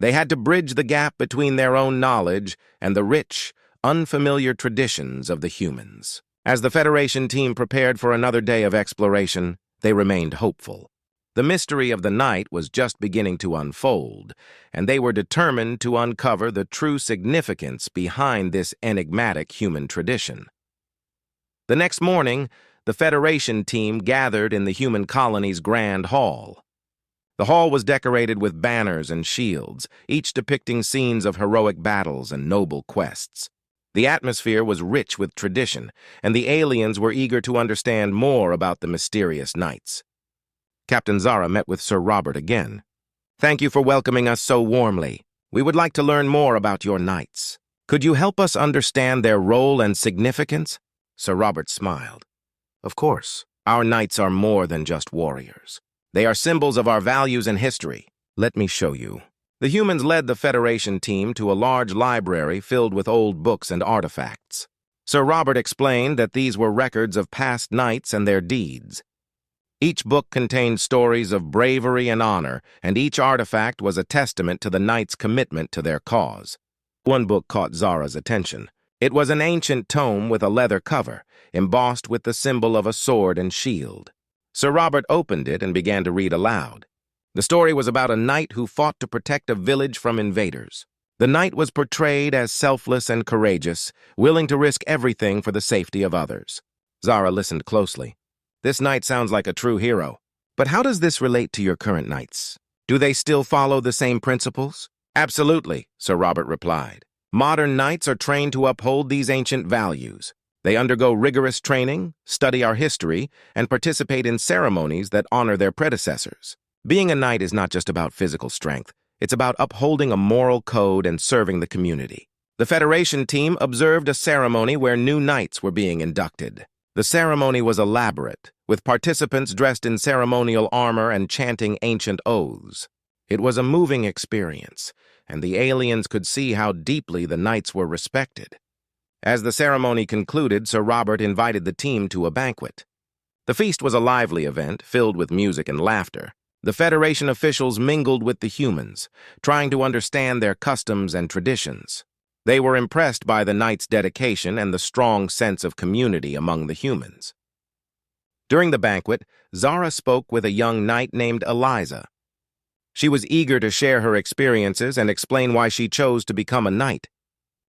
They had to bridge the gap between their own knowledge and the rich, unfamiliar traditions of the humans. As the Federation team prepared for another day of exploration, they remained hopeful. The mystery of the night was just beginning to unfold, and they were determined to uncover the true significance behind this enigmatic human tradition. The next morning, the Federation team gathered in the human colony's grand hall. The hall was decorated with banners and shields, each depicting scenes of heroic battles and noble quests. The atmosphere was rich with tradition, and the aliens were eager to understand more about the mysterious knights. Captain Zara met with Sir Robert again. "Thank you for welcoming us so warmly. We would like to learn more about your knights. Could you help us understand their role and significance?" Sir Robert smiled. "Of course. Our knights are more than just warriors. They are symbols of our values and history. Let me show you." The humans led the Federation team to a large library filled with old books and artifacts. Sir Robert explained that these were records of past knights and their deeds. Each book contained stories of bravery and honor, and each artifact was a testament to the knights' commitment to their cause. One book caught Zara's attention. It was an ancient tome with a leather cover, embossed with the symbol of a sword and shield. Sir Robert opened it and began to read aloud. The story was about a knight who fought to protect a village from invaders. The knight was portrayed as selfless and courageous, willing to risk everything for the safety of others. Zara listened closely. "This knight sounds like a true hero. But how does this relate to your current knights? Do they still follow the same principles?" "Absolutely," Sir Robert replied. "Modern knights are trained to uphold these ancient values. They undergo rigorous training, study our history, and participate in ceremonies that honor their predecessors. Being a knight is not just about physical strength. It's about upholding a moral code and serving the community." The Federation team observed a ceremony where new knights were being inducted. The ceremony was elaborate, with participants dressed in ceremonial armor and chanting ancient oaths. It was a moving experience, and the aliens could see how deeply the knights were respected. As the ceremony concluded, Sir Robert invited the team to a banquet. The feast was a lively event, filled with music and laughter. The Federation officials mingled with the humans, trying to understand their customs and traditions. They were impressed by the knights' dedication and the strong sense of community among the humans. During the banquet, Zara spoke with a young knight named Eliza. She was eager to share her experiences and explain why she chose to become a knight.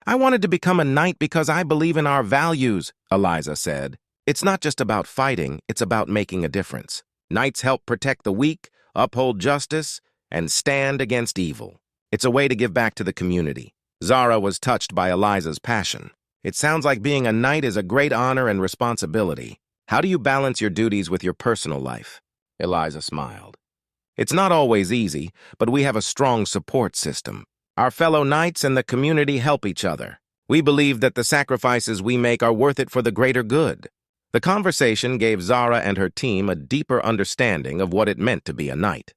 "I wanted to become a knight because I believe in our values," Eliza said. "It's not just about fighting, it's about making a difference. Knights help protect the weak, uphold justice, and stand against evil. It's a way to give back to the community." Zara was touched by Eliza's passion. "It sounds like being a knight is a great honor and responsibility. How do you balance your duties with your personal life?" Eliza smiled. "It's not always easy, but we have a strong support system. Our fellow knights and the community help each other. We believe that the sacrifices we make are worth it for the greater good." The conversation gave Zara and her team a deeper understanding of what it meant to be a knight.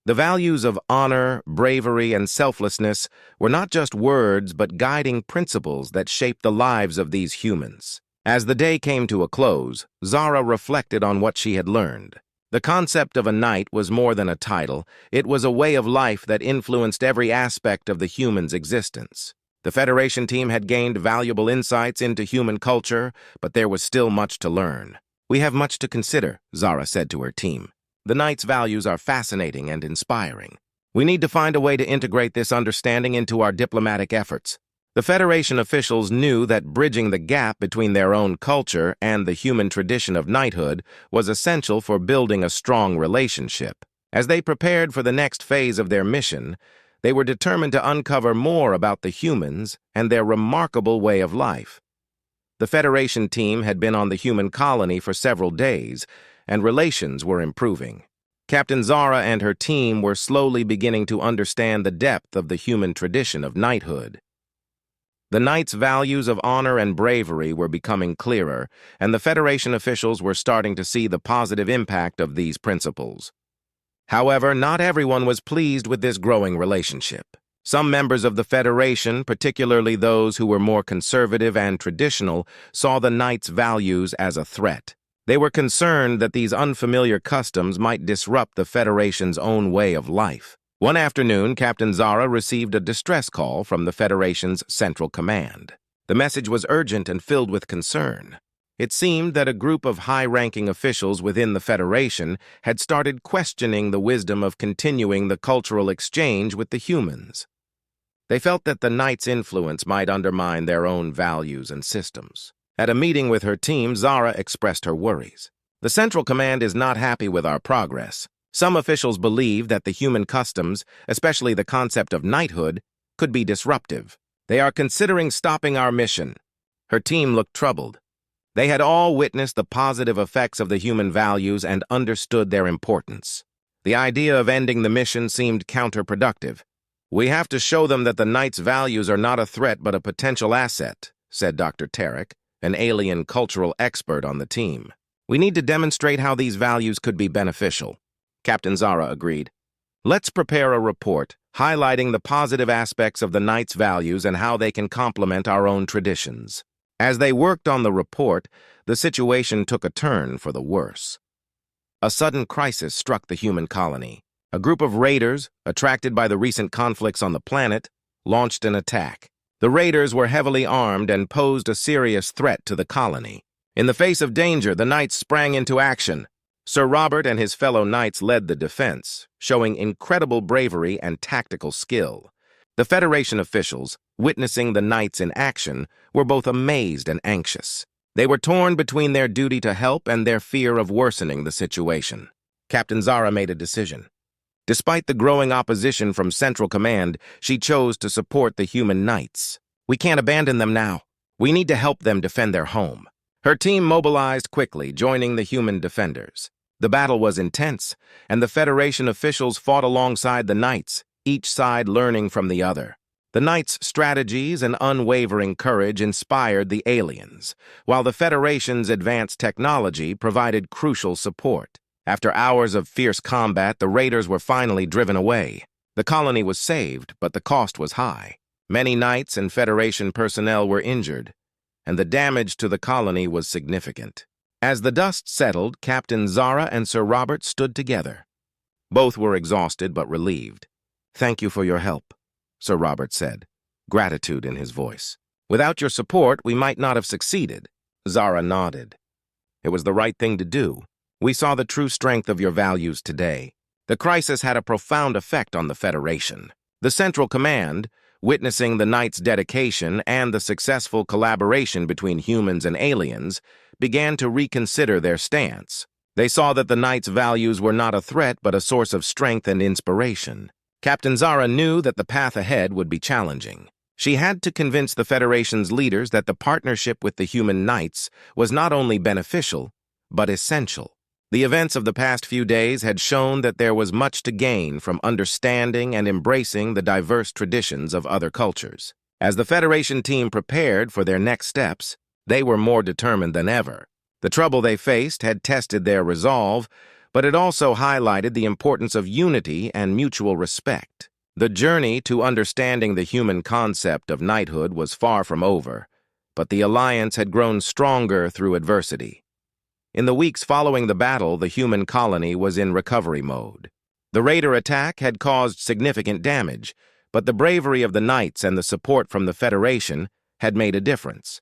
The values of honor, bravery, and selflessness were not just words but guiding principles that shaped the lives of these humans. As the day came to a close, Zara reflected on what she had learned. The concept of a knight was more than a title. It was a way of life that influenced every aspect of the human's existence. The Federation team had gained valuable insights into human culture, but there was still much to learn. "We have much to consider," Zara said to her team. "The knights' values are fascinating and inspiring. We need to find a way to integrate this understanding into our diplomatic efforts." The Federation officials knew that bridging the gap between their own culture and the human tradition of knighthood was essential for building a strong relationship. As they prepared for the next phase of their mission, they were determined to uncover more about the humans and their remarkable way of life. The Federation team had been on the human colony for several days, and relations were improving. Captain Zara and her team were slowly beginning to understand the depth of the human tradition of knighthood. The knights' values of honor and bravery were becoming clearer, and the Federation officials were starting to see the positive impact of these principles. However, not everyone was pleased with this growing relationship. Some members of the Federation, particularly those who were more conservative and traditional, saw the knights' values as a threat. They were concerned that these unfamiliar customs might disrupt the Federation's own way of life. One afternoon, Captain Zara received a distress call from the Federation's Central Command. The message was urgent and filled with concern. It seemed that a group of high-ranking officials within the Federation had started questioning the wisdom of continuing the cultural exchange with the humans. They felt that the Knight's influence might undermine their own values and systems. At a meeting with her team, Zara expressed her worries. The Central Command is not happy with our progress. Some officials believe that the human customs, especially the concept of knighthood, could be disruptive. They are considering stopping our mission. Her team looked troubled. They had all witnessed the positive effects of the human values and understood their importance. The idea of ending the mission seemed counterproductive. "We have to show them that the Knight's values are not a threat but a potential asset," said Dr. Tarek, an alien cultural expert on the team. "We need to demonstrate how these values could be beneficial." Captain Zara agreed. "Let's prepare a report highlighting the positive aspects of the Knight's values and how they can complement our own traditions." As they worked on the report, the situation took a turn for the worse. A sudden crisis struck the human colony. A group of raiders, attracted by the recent conflicts on the planet, launched an attack. The raiders were heavily armed and posed a serious threat to the colony. In the face of danger, the Knights sprang into action. Sir Robert and his fellow Knights led the defense, showing incredible bravery and tactical skill. The Federation officials, witnessing the Knights in action, were both amazed and anxious. They were torn between their duty to help and their fear of worsening the situation. Captain Zara made a decision. Despite the growing opposition from Central Command, she chose to support the human Knights. "We can't abandon them now. We need to help them defend their home." Her team mobilized quickly, joining the human defenders. The battle was intense, and the Federation officials fought alongside the Knights, each side learning from the other. The Knights' strategies and unwavering courage inspired the aliens, while the Federation's advanced technology provided crucial support. After hours of fierce combat, the raiders were finally driven away. The colony was saved, but the cost was high. Many Knights and Federation personnel were injured, and the damage to the colony was significant. As the dust settled, Captain Zara and Sir Robert stood together. Both were exhausted but relieved. "Thank you for your help," Sir Robert said, gratitude in his voice. "Without your support, we might not have succeeded." Zara nodded. "It was the right thing to do. We saw the true strength of your values today. The crisis had a profound effect on the Federation. The Central Command, witnessing the Knights' dedication and the successful collaboration between humans and aliens, began to reconsider their stance. They saw that the Knights' values were not a threat but a source of strength and inspiration. Captain Zara knew that the path ahead would be challenging. She had to convince the Federation's leaders that the partnership with the human Knights was not only beneficial, but essential. The events of the past few days had shown that there was much to gain from understanding and embracing the diverse traditions of other cultures. As the Federation team prepared for their next steps, they were more determined than ever. The trouble they faced had tested their resolve, but it also highlighted the importance of unity and mutual respect. The journey to understanding the human concept of knighthood was far from over, but the alliance had grown stronger through adversity. In the weeks following the battle, the human colony was in recovery mode. The raider attack had caused significant damage, but the bravery of the Knights and the support from the Federation had made a difference.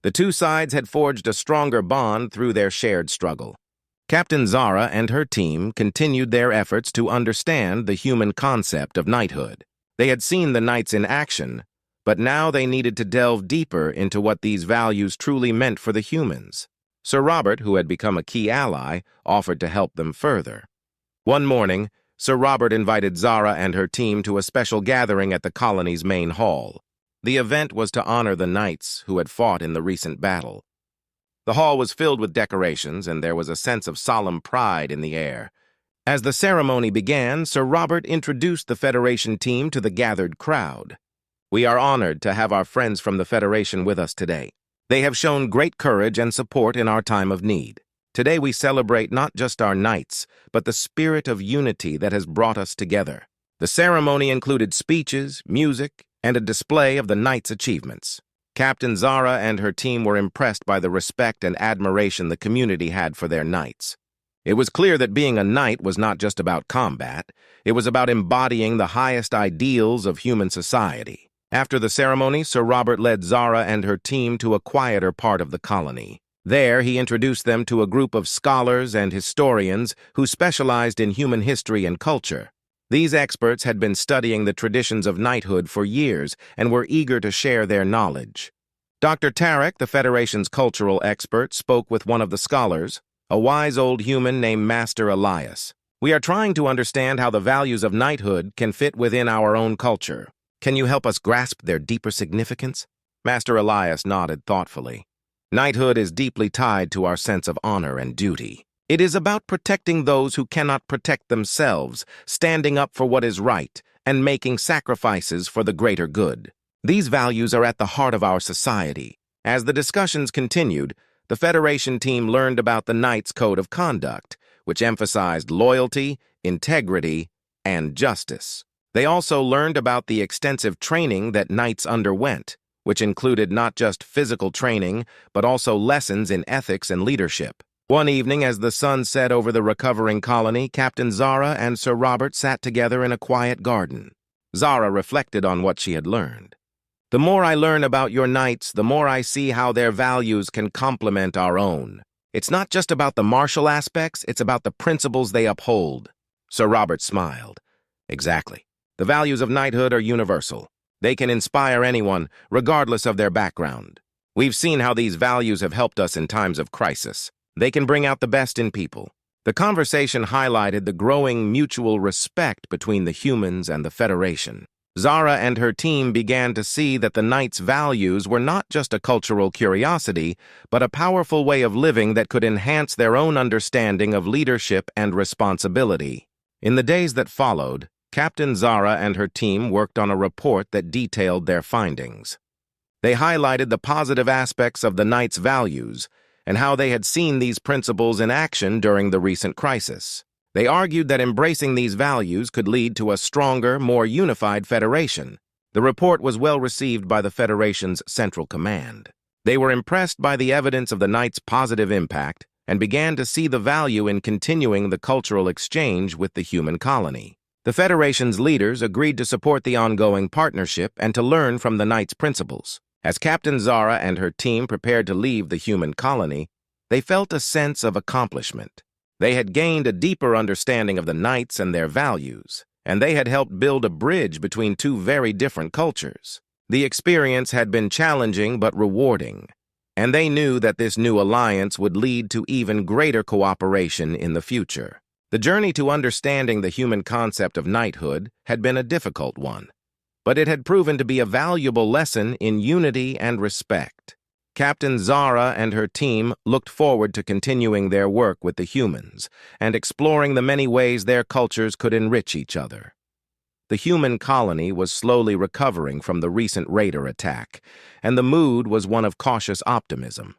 The two sides had forged a stronger bond through their shared struggle. Captain Zara and her team continued their efforts to understand the human concept of knighthood. They had seen the Knights in action, but now they needed to delve deeper into what these values truly meant for the humans. Sir Robert, who had become a key ally, offered to help them further. One morning, Sir Robert invited Zara and her team to a special gathering at the colony's main hall. The event was to honor the Knights who had fought in the recent battle. The hall was filled with decorations, and there was a sense of solemn pride in the air. As the ceremony began, Sir Robert introduced the Federation team to the gathered crowd. "We are honored to have our friends from the Federation with us today. They have shown great courage and support in our time of need. Today we celebrate not just our Knights, but the spirit of unity that has brought us together." The ceremony included speeches, music, and a display of the Knights' achievements. Captain Zara and her team were impressed by the respect and admiration the community had for their Knights. It was clear that being a knight was not just about combat, it was about embodying the highest ideals of human society. After the ceremony, Sir Robert led Zara and her team to a quieter part of the colony. There, he introduced them to a group of scholars and historians who specialized in human history and culture. These experts had been studying the traditions of knighthood for years and were eager to share their knowledge. Dr. Tarek, the Federation's cultural expert, spoke with one of the scholars, a wise old human named Master Elias. "We are trying to understand how the values of knighthood can fit within our own culture. Can you help us grasp their deeper significance?" Master Elias nodded thoughtfully. "Knighthood is deeply tied to our sense of honor and duty. It is about protecting those who cannot protect themselves, standing up for what is right, and making sacrifices for the greater good. These values are at the heart of our society." As the discussions continued, the Federation team learned about the Knights' Code of Conduct, which emphasized loyalty, integrity, and justice. They also learned about the extensive training that Knights underwent, which included not just physical training, but also lessons in ethics and leadership. One evening, as the sun set over the recovering colony, Captain Zara and Sir Robert sat together in a quiet garden. Zara reflected on what she had learned. "The more I learn about your knights, the more I see how their values can complement our own. It's not just about the martial aspects, it's about the principles they uphold." Sir Robert smiled. "Exactly. The values of knighthood are universal. They can inspire anyone, regardless of their background. We've seen how these values have helped us in times of crisis. They can bring out the best in people." The conversation highlighted the growing mutual respect between the humans and the Federation. Zara and her team began to see that the Knights' values were not just a cultural curiosity, but a powerful way of living that could enhance their own understanding of leadership and responsibility. In the days that followed, Captain Zara and her team worked on a report that detailed their findings. They highlighted the positive aspects of the Knights' values and how they had seen these principles in action during the recent crisis. They argued that embracing these values could lead to a stronger, more unified Federation. The report was well received by the Federation's Central Command. They were impressed by the evidence of the Knights' positive impact and began to see the value in continuing the cultural exchange with the human colony. The Federation's leaders agreed to support the ongoing partnership and to learn from the Knights' principles. As Captain Zara and her team prepared to leave the human colony, they felt a sense of accomplishment. They had gained a deeper understanding of the Knights and their values, and they had helped build a bridge between two very different cultures. The experience had been challenging but rewarding, and they knew that this new alliance would lead to even greater cooperation in the future. The journey to understanding the human concept of knighthood had been a difficult one, but it had proven to be a valuable lesson in unity and respect. Captain Zara and her team looked forward to continuing their work with the humans and exploring the many ways their cultures could enrich each other. The human colony was slowly recovering from the recent raider attack, and the mood was one of cautious optimism.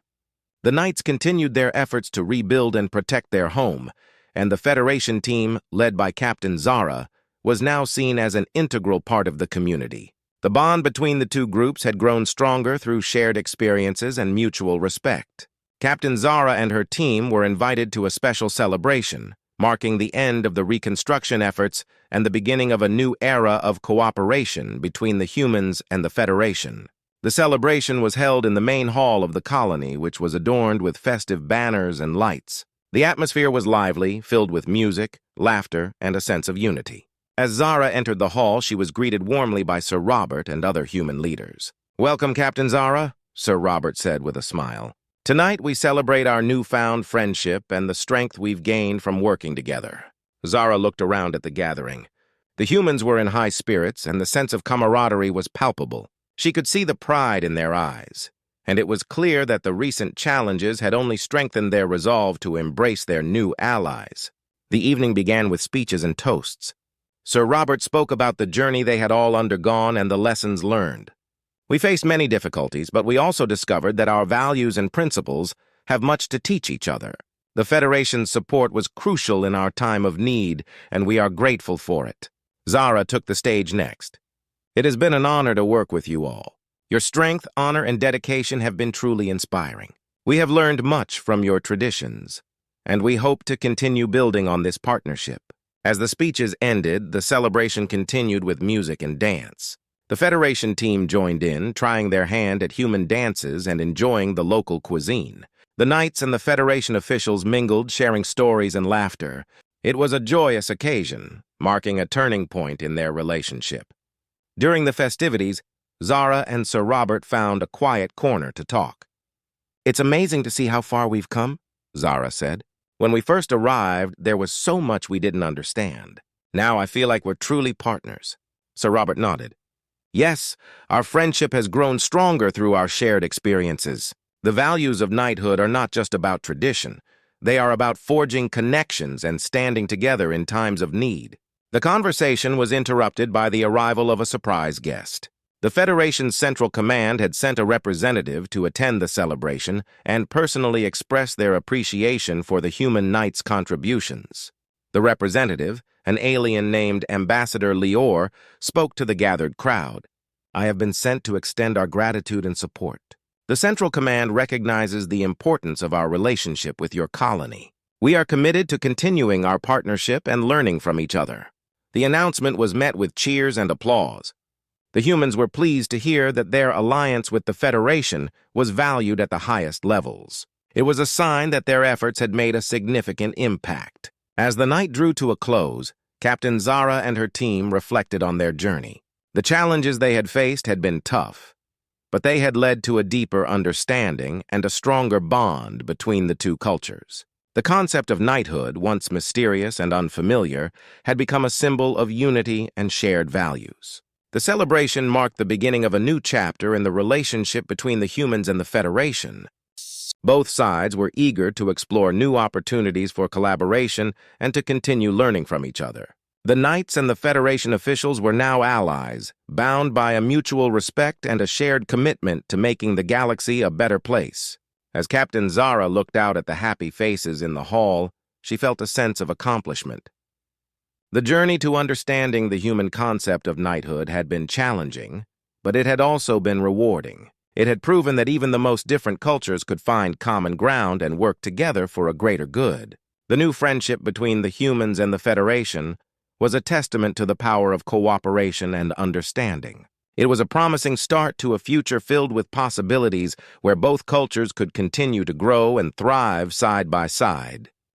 The Knights continued their efforts to rebuild and protect their home, and the Federation team, led by Captain Zara, was now seen as an integral part of the community. The bond between the two groups had grown stronger through shared experiences and mutual respect. Captain Zara and her team were invited to a special celebration, marking the end of the reconstruction efforts and the beginning of a new era of cooperation between the humans and the Federation. The celebration was held in the main hall of the colony, which was adorned with festive banners and lights. The atmosphere was lively, filled with music, laughter, and a sense of unity. As Zara entered the hall, she was greeted warmly by Sir Robert and other human leaders. "Welcome, Captain Zara," Sir Robert said with a smile. "Tonight we celebrate our newfound friendship and the strength we've gained from working together." Zara looked around at the gathering. The humans were in high spirits, and the sense of camaraderie was palpable. She could see the pride in their eyes, and it was clear that the recent challenges had only strengthened their resolve to embrace their new allies. The evening began with speeches and toasts. Sir Robert spoke about the journey they had all undergone and the lessons learned. "We faced many difficulties, but we also discovered that our values and principles have much to teach each other. The Federation's support was crucial in our time of need, and we are grateful for it." Zara took the stage next. "It has been an honor to work with you all. Your strength, honor, and dedication have been truly inspiring. We have learned much from your traditions. and we hope to continue building on this partnership. As the speeches ended, the celebration continued with music and dance. The Federation team joined in, trying their hand at human dances and enjoying the local cuisine. The knights and the Federation officials mingled, sharing stories and laughter. It was a joyous occasion, marking a turning point in their relationship. During the festivities, Zara and Sir Robert found a quiet corner to talk. "It's amazing to see how far we've come," Zara said. "When we first arrived, there was so much we didn't understand. Now I feel like we're truly partners." Sir Robert nodded. "Yes, our friendship has grown stronger through our shared experiences. The values of knighthood are not just about tradition. They are about forging connections and standing together in times of need." The conversation was interrupted by the arrival of a surprise guest. The Federation's Central Command had sent a representative to attend the celebration and personally express their appreciation for the human knights' contributions. The representative, an alien named Ambassador Lior, spoke to the gathered crowd. "I have been sent to extend our gratitude and support. The Central Command recognizes the importance of our relationship with your colony. We are committed to continuing our partnership and learning from each other." The announcement was met with cheers and applause. The humans were pleased to hear that their alliance with the Federation was valued at the highest levels. It was a sign that their efforts had made a significant impact. As the night drew to a close, Captain Zara and her team reflected on their journey. The challenges they had faced had been tough, but they had led to a deeper understanding and a stronger bond between the two cultures. The concept of knighthood, once mysterious and unfamiliar, had become a symbol of unity and shared values. The celebration marked the beginning of a new chapter in the relationship between the humans and the Federation. Both sides were eager to explore new opportunities for collaboration and to continue learning from each other. The Knights and the Federation officials were now allies, bound by a mutual respect and a shared commitment to making the galaxy a better place. As Captain Zara looked out at the happy faces in the hall, she felt a sense of accomplishment. The journey to understanding the human concept of knighthood had been challenging, but it had also been rewarding. It had proven that even the most different cultures could find common ground and work together for a greater good. The new friendship between the humans and the Federation was a testament to the power of cooperation and understanding. It was a promising start to a future filled with possibilities where both cultures could continue to grow and thrive side by side.